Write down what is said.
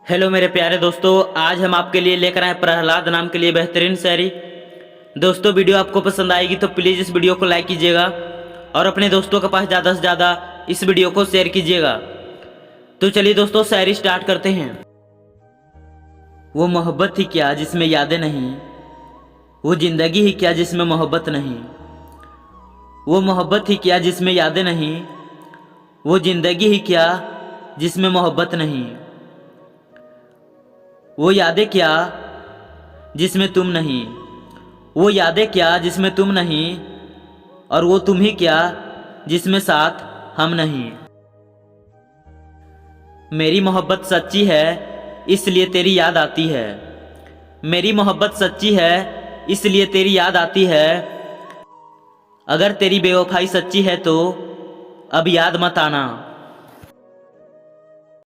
Hello मेरे प्यारे दोस्तों, आज हम आपके लिए लेकर आए प्रहलाद नाम के लिए बेहतरीन शायरी। दोस्तों, वीडियो आपको पसंद आएगी तो प्लीज़ इस वीडियो को लाइक कीजिएगा और अपने दोस्तों के पास ज़्यादा से ज़्यादा इस वीडियो को शेयर कीजिएगा। तो चलिए दोस्तों, शायरी स्टार्ट करते हैं। वो मोहब्बत ही क्या जिसमें यादें नहीं, वो ज़िंदगी ही क्या जिसमें मोहब्बत नहीं। वो मोहब्बत ही क्या जिसमें यादें नहीं, वो ज़िंदगी ही क्या जिसमें मोहब्बत नहीं। वो यादें क्या जिसमें तुम नहीं, वो यादें क्या जिसमें तुम नहीं, और वो तुम ही क्या जिसमें साथ हम नहीं। मेरी मोहब्बत सच्ची है इसलिए तेरी याद आती है, मेरी मोहब्बत सच्ची है इसलिए तेरी याद आती है। अगर तेरी बेवफाई सच्ची है तो अब याद मत आना,